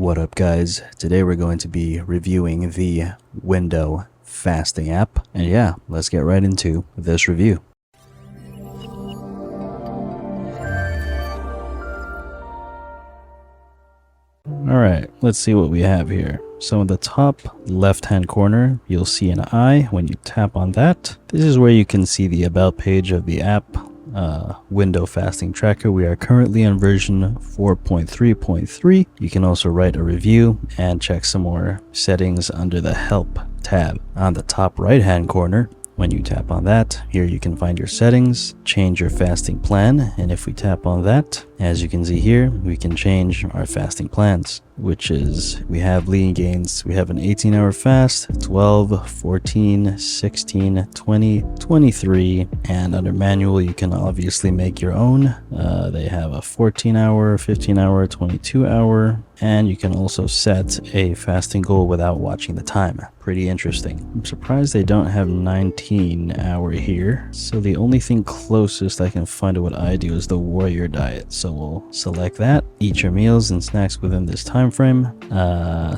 What up guys, today we're going to be reviewing the window fasting app, and yeah, let's get right into this review. Alright, let's see what we have here. So in the top left hand corner, you'll see an eye. When you tap on that, this is where you can see the about page of the app. Window fasting tracker. We are currently on version 4.3.3. You can also write a review and check some more settings under the help tab. On the top right hand corner, when you tap on that, here you can find your settings, change your fasting plan, and if we tap on that, as you can see here, we can change our fasting plans, which is, we have lean gains, we have an 18-hour fast, 12, 14, 16, 20, 23, and under manual you can obviously make your own. They have a 14-hour, 15-hour, 22-hour, and you can also set a fasting goal without watching the time. Pretty interesting. I'm surprised they don't have 19-hour here. So the only thing closest I can find to what I do is the warrior diet. So we'll select that, eat your meals and snacks within this time frame,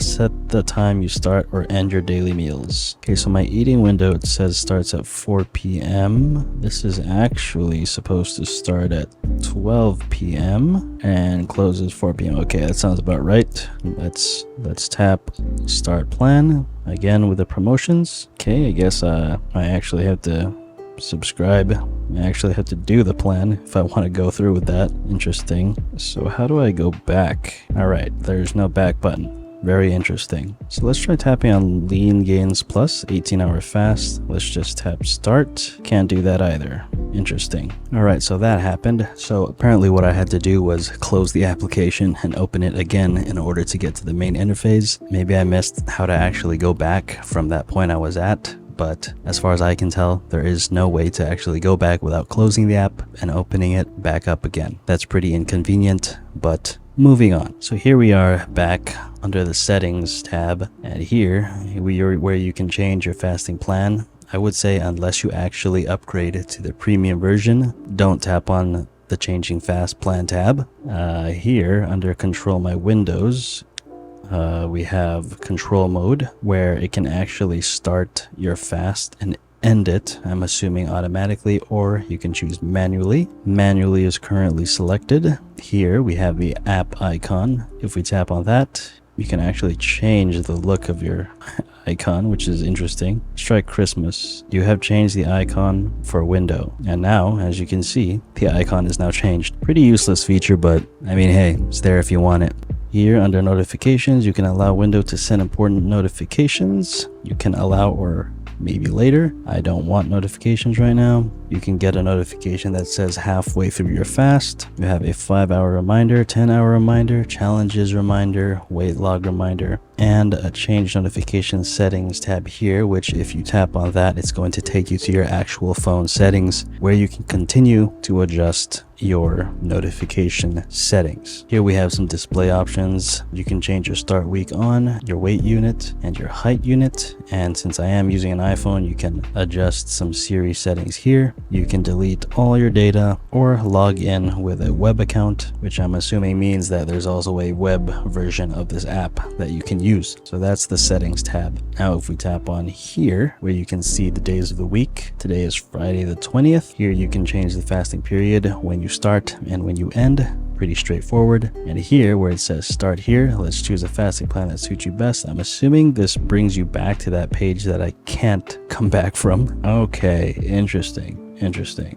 set the time you start or end your daily meals. Okay, so my eating window, it says starts at 4 p.m. This is actually supposed to start at 12 p.m. and closes 4 p.m. Okay, that sounds about right. Let's tap start plan again with the promotions. Okay, I guess I actually have to subscribe. I actually have to do the plan if I want to go through with that. Interesting. So how do I go back? All right, there's no back button. Very interesting. So let's try tapping on lean gains plus 18-hour fast. Let's just tap start. Can't do that either. Interesting. All right, so that happened. So apparently what I had to do was close the application and open it again in order to get to the main interface. Maybe I missed how to actually go back from that point I was at. But as far as I can tell, there is no way to actually go back without closing the app and opening it back up again. That's pretty inconvenient, but moving on. So here we are back under the settings tab, and here where you can change your fasting plan. I would say unless you actually upgrade to the premium version, don't tap on the changing fast plan tab. Here under control my windows, we have control mode where it can actually start your fast and end it, I'm assuming automatically, or you can choose manually. Manually is currently selected. Here we have the app icon. If we tap on that, you can actually change the look of your icon, which is interesting. Let's try Christmas. You have changed the icon for window, and now as you can see, the icon is now changed. Pretty useless feature, but I mean, hey, it's there if you want it. Here under notifications, you can allow window to send important notifications. You can allow or maybe later. I don't want notifications right now. You can get a notification that says halfway through your fast. You have a 5-hour reminder, 10-hour reminder, challenges reminder, weight log reminder, and a change notification settings tab here, which if you tap on that, it's going to take you to your actual phone settings where you can continue to adjust your notification settings. Here we have some display options. You can change your start week on, your weight unit, and your height unit. And since I am using an iPhone, you can adjust some Siri settings here. You can delete all your data or log in with a web account, which I'm assuming means that there's also a web version of this app that you can use. So that's the settings tab. Now if we tap on here where you can see the days of the week, today is Friday the 20th. Here you can change the fasting period, when you start and when you end. Pretty straightforward. And here where it says start here, let's choose a fasting plan that suits you best. I'm assuming this brings you back to that page that I can't come back from. Okay, interesting.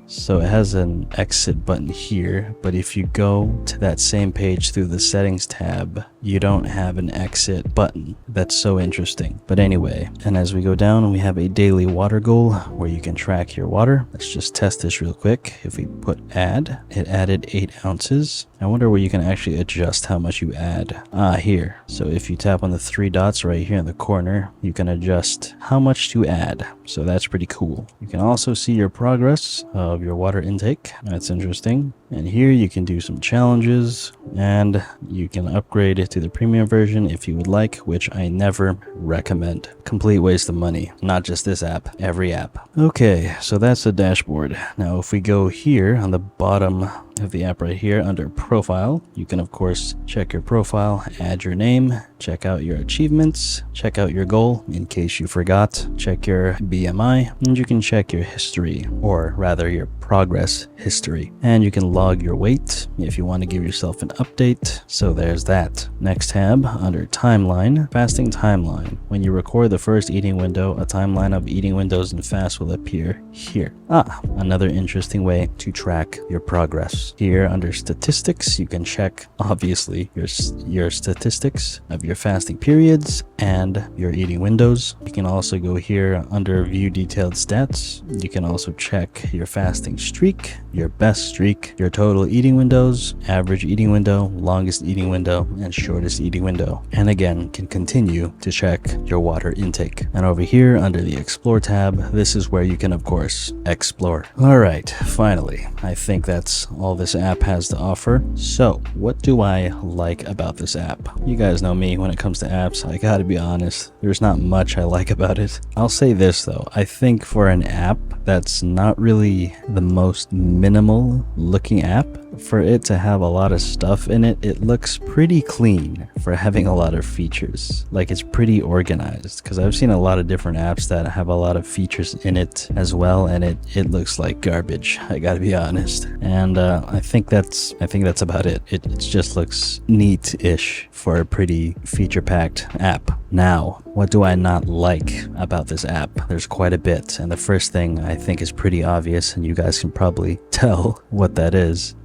So it has an exit button here, but if you go to that same page through the settings tab, you don't have an exit button. That's so interesting. But anyway, and as we go down, we have a daily water goal where you can track your water. Let's just test this real quick. If we put add, it added 8 ounces. I wonder where you can actually adjust how much you add. Here. So if you tap on the 3 dots right here in the corner, you can adjust how much to add. So that's pretty cool. You can also see your progress of your water intake. That's interesting. And here you can do some challenges, and you can upgrade it to the premium version if you would like, which I never recommend. Complete waste of money. Not just this app, every app. Okay, so that's the dashboard. Now if we go here on the bottom of the app right here under profile. You can of course check your profile, add your name, check out your achievements, check out your goal in case you forgot, check your BMI, and you can check your history, or rather your progress history. And you can log your weight if you want to give yourself an update. So there's that. Next tab under timeline, fasting timeline. When you record the first eating window, a timeline of eating windows and fasts will appear here. Another interesting way to track your progress. Here under statistics, you can check obviously your statistics of your fasting periods and your eating windows. You can also go here under view detailed stats. You can also check your fasting streak, your best streak, your total eating windows, average eating window, longest eating window, and shortest eating window. And again, can continue to check your water intake. And over here under the explore tab, this is where you can of course explore. All right, finally, I think that's all this app has to offer. So what do I like about this app? You guys know me when it comes to apps. I gotta be honest, there's not much I like about it. I'll say this though, I think for an app that's not really the most minimal looking app, for it to have a lot of stuff in it, it looks pretty clean for having a lot of features. Like it's pretty organized, because I've seen a lot of different apps that have a lot of features in it as well, and it looks like garbage, I gotta be honest. And I think that's about it. It just looks neat-ish for a pretty feature-packed app. Now, what do I not like about this app? There's quite a bit, and the first thing I think is pretty obvious, and you guys can probably tell what that is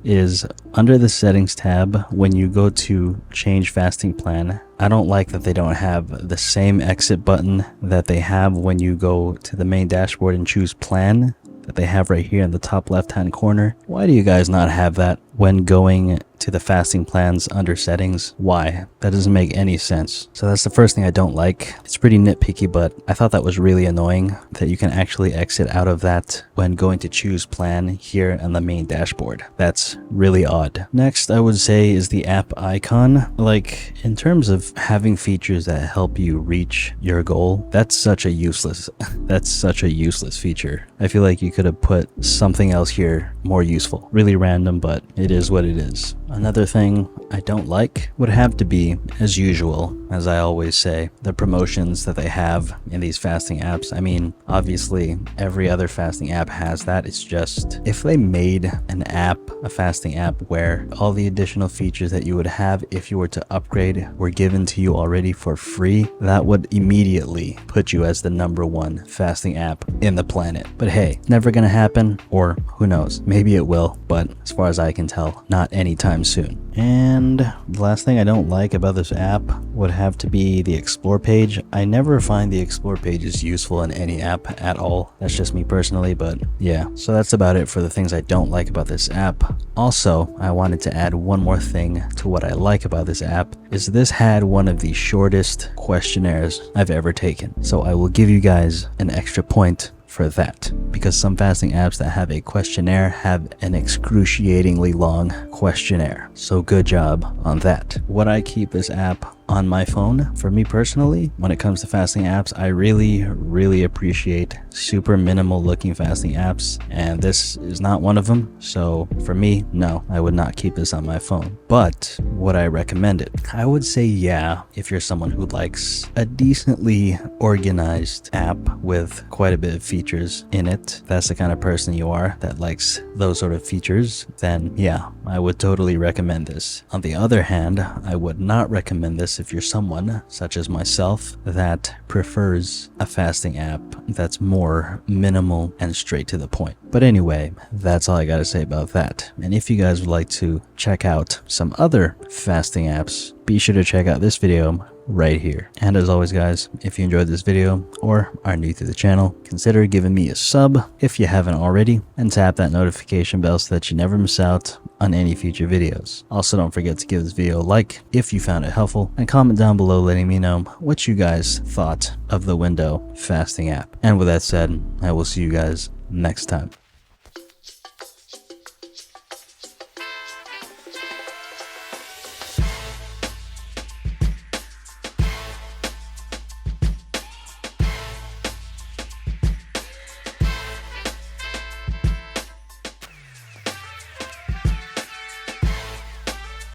under the settings tab, when you go to change fasting plan, I don't like that they don't have the same exit button that they have when you go to the main dashboard and choose plan, that they have right here in the top left hand corner. Why do you guys not have that when going to the fasting plans under settings? Why? That doesn't make any sense. So that's the first thing I don't like. It's pretty nitpicky, but I thought that was really annoying that you can actually exit out of that when going to choose plan here on the main dashboard. That's really odd. Next, I would say is the app icon. Like, in terms of having features that help you reach your goal, that's such a useless feature. I feel like you could have put something else here more useful. Really random, but it is what it is. Another thing I don't like would have to be, as usual, as I always say, the promotions that they have in these fasting apps. I mean, obviously, every other fasting app has that. It's just, if they made an app, a fasting app, where all the additional features that you would have if you were to upgrade were given to you already for free, that would immediately put you as the #1 fasting app in the planet. But hey, never gonna happen, or who knows, maybe it will, but as far as I can tell, not anytime soon. And the last thing I don't like about this app would have to be the explore page. I never find the explore pages useful in any app at all. That's just me personally, but yeah. So that's about it for the things I don't like about this app. Also, I wanted to add one more thing to what I like about this app, is this had one of the shortest questionnaires I've ever taken. So I will give you guys an extra point for that, because some fasting apps that have a questionnaire have an excruciatingly long questionnaire. So good job on that. Would I keep this app on my phone? For me personally, when it comes to fasting apps, I really appreciate super minimal looking fasting apps, and this is not one of them. So for me, no, I would not keep this on my phone. But would I recommend it? I would say yeah, if you're someone who likes a decently organized app with quite a bit of features in it. That's the kind of person you are that likes those sort of features, then yeah, I would totally recommend this. On the other hand, I would not recommend this if you're someone, such as myself, that prefers a fasting app that's more minimal and straight to the point. But anyway, that's all I gotta say about that. And if you guys would like to check out some other fasting apps, be sure to check out this video right here. And as always guys, if you enjoyed this video or are new to the channel, consider giving me a sub if you haven't already, and tap that notification bell so that you never miss out on any future videos. Also, don't forget to give this video a like if you found it helpful, and comment down below letting me know what you guys thought of the window fasting app. And with that said, I will see you guys next time.